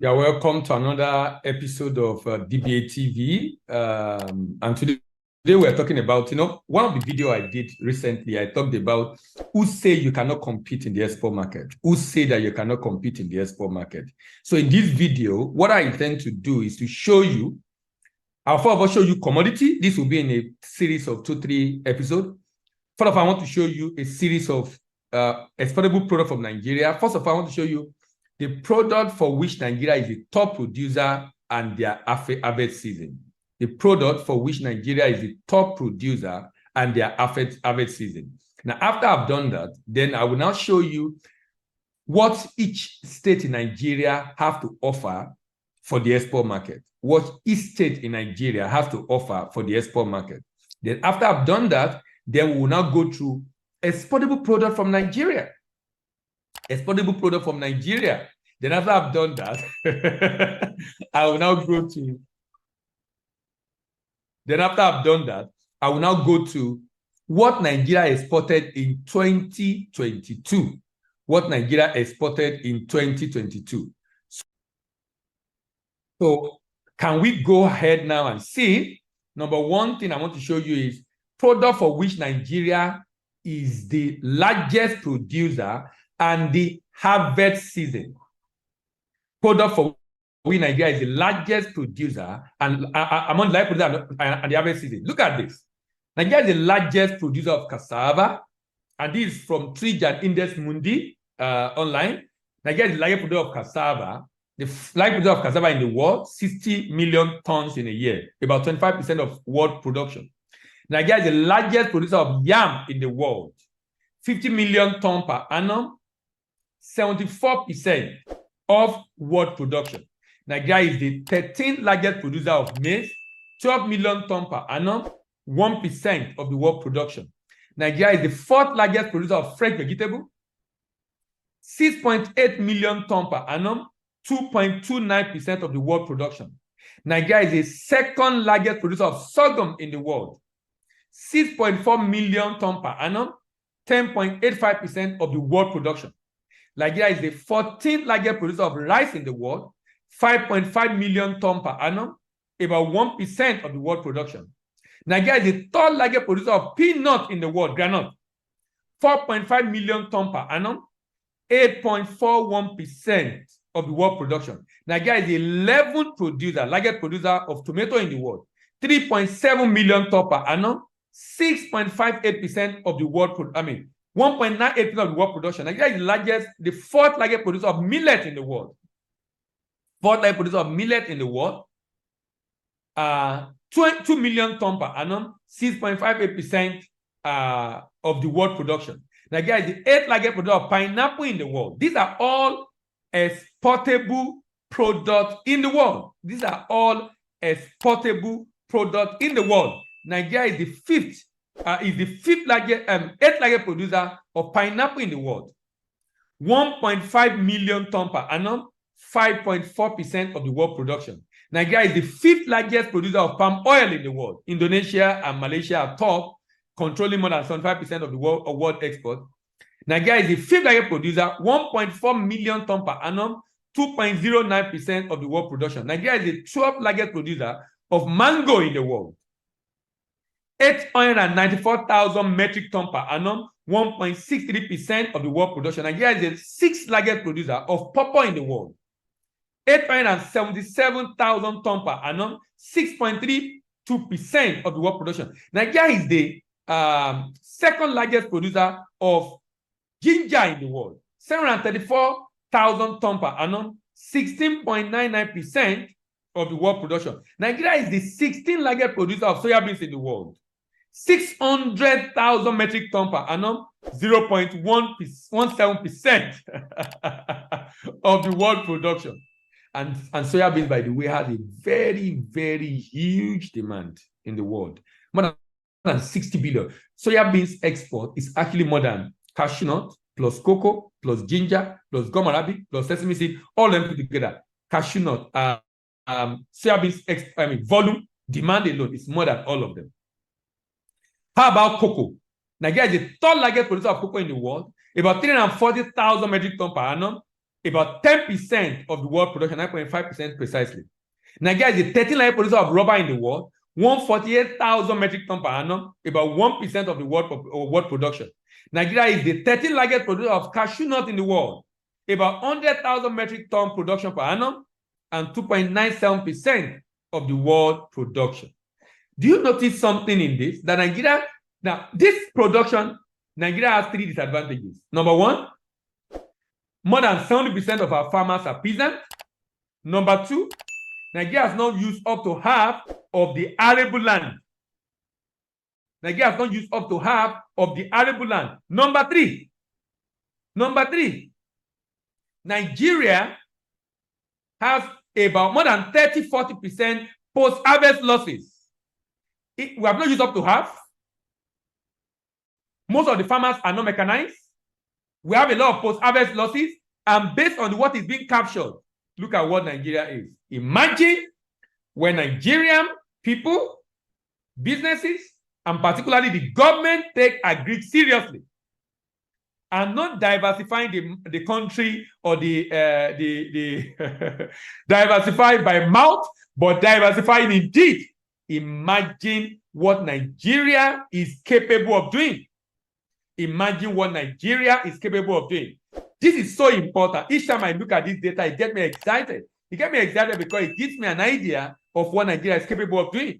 Yeah, welcome to another episode of DBA TV. And today we're talking about, one of the video I did recently, I talked about who say you cannot compete in the export market, who say that you cannot compete in the export market. So in this video, what I intend to do is to show you, I'll first of all show you commodity. This will be in a series of 2-3 episodes. First of all, I want to show you a series of exportable product from Nigeria. First of all, I want to show you the product for which Nigeria is the top producer and their harvest season. The product for which Nigeria is the top producer and their harvest season. Now, after I've done that, then I will now show you what each state in Nigeria have to offer for the export market. What each state in Nigeria has to offer for the export market. Then after I've done that, then we will now go through exportable product from Nigeria. Exportable product from Nigeria. Then after I've done that, I will now go to. Then after I've done that, I will now go to what Nigeria exported in 2022. What Nigeria exported in 2022. So can we go ahead now and see? Number one thing I want to show you is product for which Nigeria is the largest producer and the harvest season. Product for which Nigeria is the largest producer and among the largest producer and the harvest season. Look at this. Nigeria is the largest producer of cassava, and this is from Trijan Index Mundi online. Nigeria is the largest producer of cassava. The largest producer of cassava in the world, 60 million tons in a year, about 25% of world production. Nigeria is the largest producer of yam in the world, 50 million tons per annum, 74% of world production. Nigeria is the 13th largest producer of maize, 12 million tons per annum, 1% of the world production. Nigeria is the 4th largest producer of fresh vegetable, 6.8 million tons per annum, 2.29% of the world production. Nigeria is the 2nd largest producer of sorghum in the world, 6.4 million tons per annum, 10.85% of the world production. Nigeria is the 14th largest producer of rice in the world, 5.5 million tons per annum, about 1% of the world production. Nigeria is the 3rd largest producer of peanut in the world, granite, 4.5 million tons per annum, 8.41% of the world production. Nigeria is the 11th largest producer of tomato in the world, 3.7 million tons per annum, 6.58% of the world production. 1.98% of the world production. Nigeria is the 4th largest producer of millet in the world. 4th largest producer of millet in the world. 2 million tons per annum, 6.58% of the world production. Nigeria is the 8th largest producer of pineapple in the world. These are all exportable products in the world. These are all exportable products in the world. Nigeria is the 8th largest producer of pineapple in the world. 1.5 million tons per annum, 5.4% of the world production. Nigeria is the 5th largest producer of palm oil in the world. Indonesia and Malaysia are top, controlling more than 75% of the world export. Nigeria is the 5th largest producer, 1.4 million tons per annum, 2.09% of the world production. Nigeria is the 12th largest producer of mango in the world. 894,000 metric tons per annum, 1.63% of the world production. Nigeria is the 6th largest producer of pawpaw in the world. 877,000 tons per annum, 6.32% of the world production. Nigeria is the 2nd largest producer of ginger in the world. 734,000 tons per annum, 16.99% of the world production. Nigeria is the 16th largest producer of soya beans in the world. 600,000 metric tons per annum, 0.17% of the world production. And soya beans, by the way, has a very, very huge demand in the world. More than 60 billion. Soya beans export is actually more than cashew nut, plus cocoa, plus ginger, plus gum arabic, plus sesame seed, all of them put together. Cashew nut, soya beans volume, demand alone is more than all of them. How about cocoa? Nigeria is the 3rd largest producer of cocoa in the world, about 340,000 metric tons per annum, about 10% of the world production, 9.5% precisely. Nigeria is the 13th largest producer of rubber in the world, 148,000 metric tons per annum, about 1% of the world production. Nigeria is the 13th largest producer of cashew nut in the world, about 100,000 metric ton production per annum, and 2.97% of the world production. Do you notice something in this? That Nigeria, now this production, Nigeria has 3 disadvantages. Number one, more than 70% of our farmers are peasants. Number two, Nigeria has not used up to half of the arable land. Nigeria has not used up to half of the arable land. Number three, Nigeria has about more than 30-40% post-harvest losses. We have not used up to half. Most of the farmers are not mechanized. We have a lot of post-harvest losses, and based on what is being captured, look at what Nigeria is. Imagine when Nigerian people, businesses, and particularly the government take agri seriously and not diversifying the country or the diversify by mouth, but diversifying indeed. Imagine what Nigeria is capable of doing. Imagine what Nigeria is capable of doing. This is so important. Each time I look at this data, it gets me excited. It gets me excited because it gives me an idea of what Nigeria is capable of doing.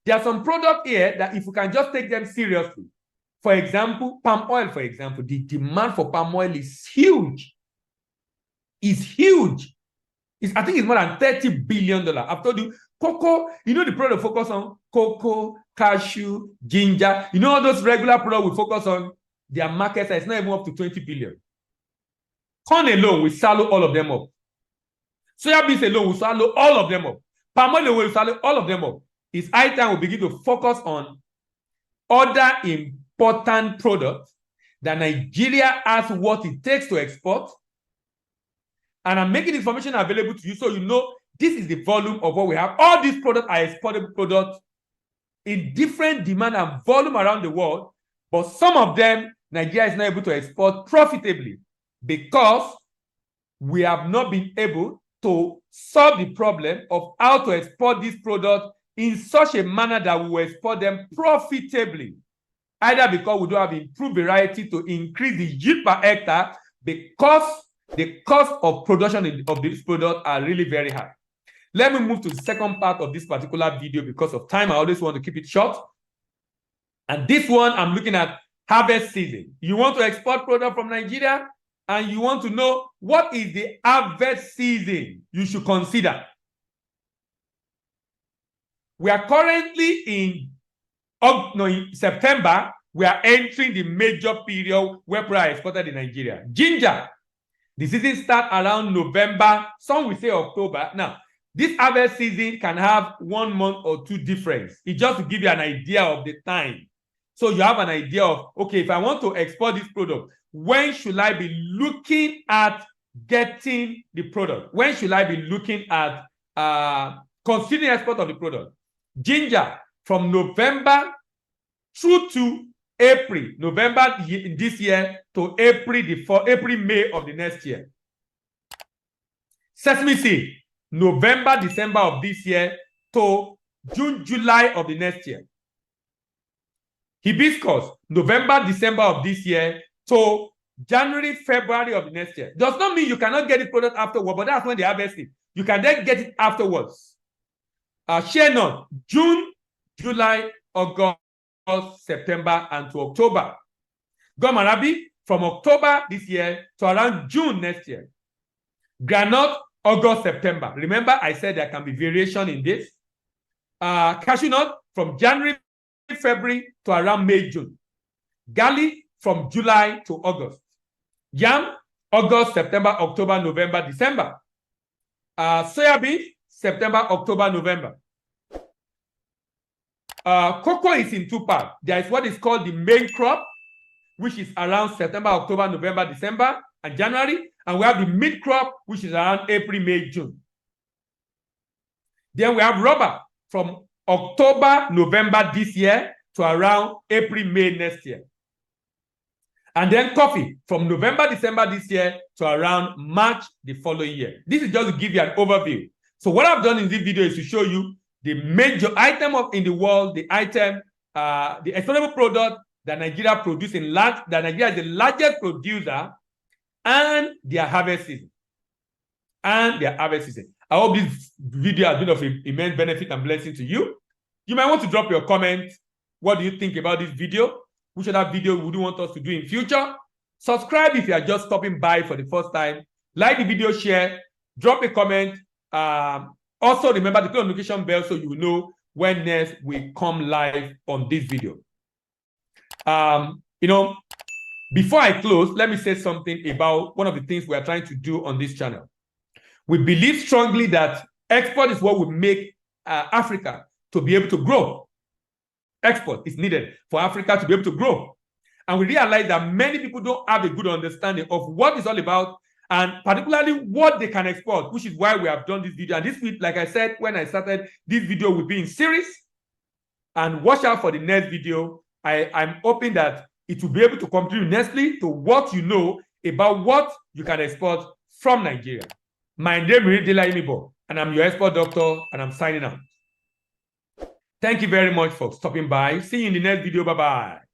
There are some products here that if we can just take them seriously, for example, palm oil, for example, the demand for palm oil is huge. It's huge. I think it's more than $30 billion. I've told you, cocoa, you know the product focus on cocoa, cashew, ginger. You know all those regular products we focus on, their market size is not even up to 20 billion. Corn alone will swallow all of them up. Soya beans alone will swallow all of them up. Palm oil will swallow all of them up. It's high time we begin to focus on other important products that Nigeria has what it takes to export. And I'm making information available to you so you know this is the volume of what we have. All these products are exportable products in different demand and volume around the world, but some of them Nigeria is not able to export profitably because we have not been able to solve the problem of how to export these products in such a manner that we will export them profitably, either because we don't have improved variety to increase the yield per hectare, because the cost of production of these products are really very high. Let me move to the second part of this particular video because of time. I always want to keep it short. And this one, I'm looking at harvest season. You want to export product from Nigeria and you want to know what is the harvest season you should consider. We are currently in September. We are entering the major period where product are exported in Nigeria. Ginger, the season starts around November. Some will say October. Now, this harvest season can have 1 month or 2 difference. It's just to give you an idea of the time. So you have an idea of, okay, if I want to export this product, when should I be looking at getting the product? When should I be looking at considering export of the product? Ginger, from November through to April, November this year to April, May of the next year. Sesame seed, November, December of this year to June, July of the next year. Hibiscus, November, December of this year to January, February of the next year. Does not mean you cannot get the product afterward, but that's when they harvest it. You can then get it afterwards. Shea nut, June, July, August, September, and to October. Gum arabic, from October this year to around June next year. Groundnut, August, September. Remember, I said there can be variation in this. Cashew nut, from January, February to around May, June. Garlic, from July to August. Yam, August, September, October, November, December. Soya bean, September, October, November. Cocoa is in 2 parts. There is what is called the main crop, which is around September, October, November, December, and January. And we have the mid crop, which is around April, May, June. Then we have rubber from October, November this year to around April, May next year. And then coffee from November, December this year to around March the following year. This is just to give you an overview. So what I've done in this video is to show you the major item in the world, the item, the exportable product that Nigeria produces in large, that Nigeria is the largest producer, and their harvest season. I hope this video has been of immense benefit and blessing to you. You might want to drop your comment. What do you think about this video? Which other video would you want us to do in future? Subscribe if you are just stopping by for the first time. Like the video, share, drop a comment. Also remember to click on the notification bell so you will know when next we come live on this video. Before I close, let me say something about one of the things we are trying to do on this channel. We believe strongly that export is what will make Africa to be able to grow. Export is needed for Africa to be able to grow. And we realize that many people don't have a good understanding of what it's all about, and particularly what they can export, which is why we have done this video. And this week, like I said, when I started, this video will be in series. And watch out for the next video. I'm hoping that it will be able to contribute nicely to what you know about what you can export from Nigeria. My name is Dela, and I'm your export doctor, and I'm signing out. Thank you very much for stopping by. See you in the next video. Bye-bye.